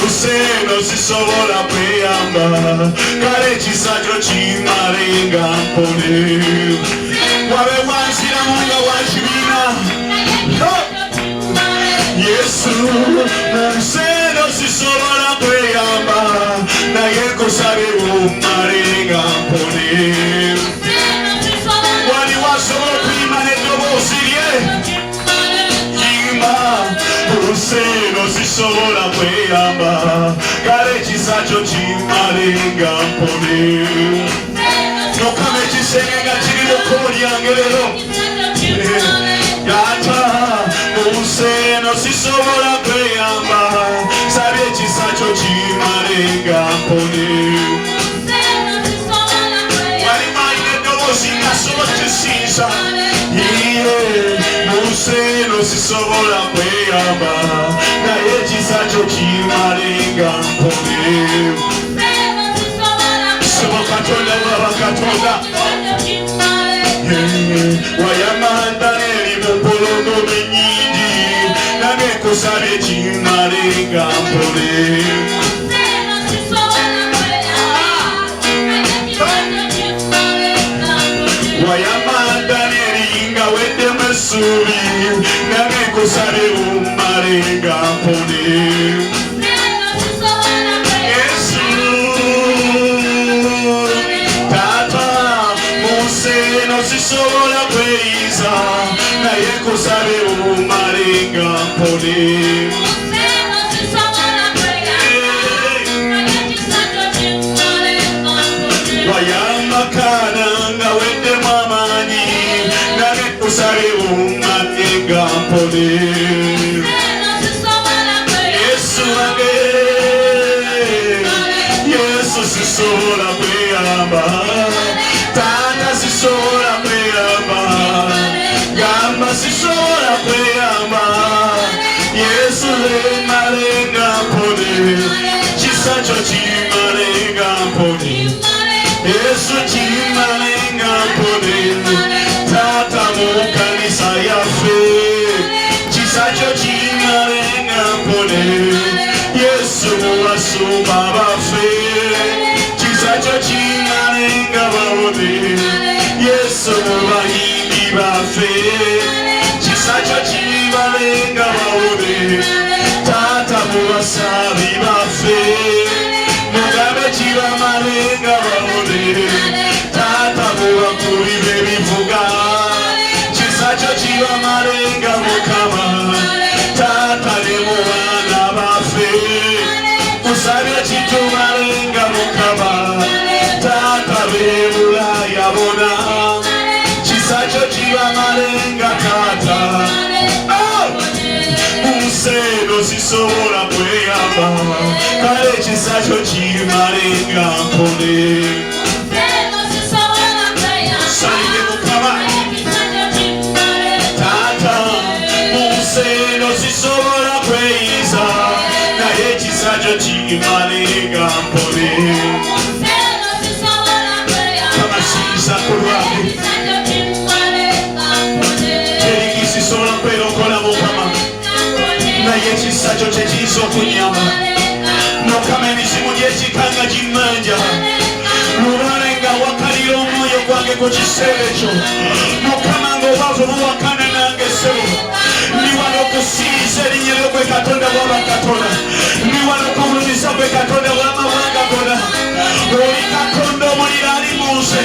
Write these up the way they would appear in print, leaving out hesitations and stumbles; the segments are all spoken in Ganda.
Museno sisobola kweyamba kale kisakyo kimalenga mpone wabe wanzira munga wakibina Yesu museno sisobola kweyamba naye nkusabe umalenga mpone wali wasobola okuyimba n'eddoboozi lye yimba museno sisobola kweyamba kale kisakyo kimalenga mpone nokama ekisenge nga kiri mukubo lyange leero Tata museno sisobola kweyamba sabye ekisakyo kimalenga mpone walimaine eddoboozi nga sobola kisiisa museno sisobola kweyamba naye ekisakyo kimalenga mpone sebo Katonda bwaba Katonda wayamanda n'eri mu mpologoma ennyingi nange nkusabye kimalenga mpone wayamanda n'eri nga weddemu essuubi nange nkusabye umalenga mpone sisobola kweyiza naye nkusabe umalenga mpone wayamakaana nga weddemu amaanyi naye nkusabe umalenga mpone Yesu wange Yesu sisobola kweyamba Tata sisobola kweyamba gamba sisobola kweyamba Yesu malenga mpone kisakyo kimalenga mpone Yesu kimalenga mpone Tata mu kanisa yaffe kisakyo kimalenga mpone Yesu mu basumba baffe kisakyo kimalenga bawone Yesu mu bayimbi baffe kisakyo kimalenga bawone Tata mu basaabi baffe mugambe kibamalenga bawone Tata mu bakuli b'ebivuga kisakyo kibamalenga Mukama Tata ne mu baana baffe kusabye kitumalenga Mukama Tata b'ebulaya bona kisakyo kibamalenga Tata museno sisobola kweyamba kale kisakyo kimalenga mpone salire Mukama Tata museno sisobola kweyiza naye kisakyo kimalenga mpone kamasiisa kulwange terikisisobola kwerokola Mukama naye ekisakyo tekiyinza okunyamba Mukama emisimu gy'ekikanga gimmanja lulale nga wakalira omwoyo gwange ku kiseera ekyo Mukama ng'obwavu buwakana nange ssebo ndi wano okusinza erinnya lyo gwe Katonda bw'aba Katonda ndi wano okugulumiza gwe Katonda bw'amawanga gonna oli Katonda omuliro ali mu nze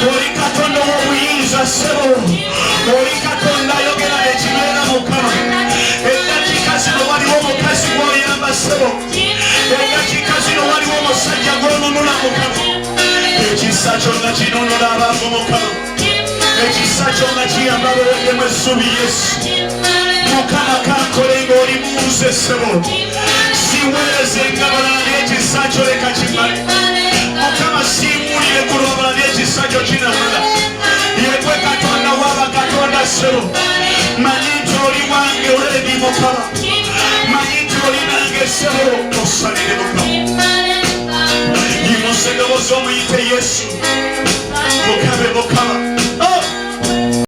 oli Katonda ow'obuyinza ssebo oli Katonda ayogera ekibeera Mukama eddakiika zino waliwo omukazi gw'oyamba ssebo eddakiika zino waliwo omusajja gw'onunula Mukama ekisakyo nga kinunula abantu Mukama ekisakyo nga kiyamba abaweddemu essuubi Yesu Mukama kankole ng'oli mu nze ssebo siweereze nga balala n'ekisakyo leka kimale Mukama siimulire ku lw'abalala n'ekisakyo kinamala yegwe Katonda w'aba Katonda ssebo manyi nti oli wange oledi Mukama manyi nti oli nange ssebo osalire Mukama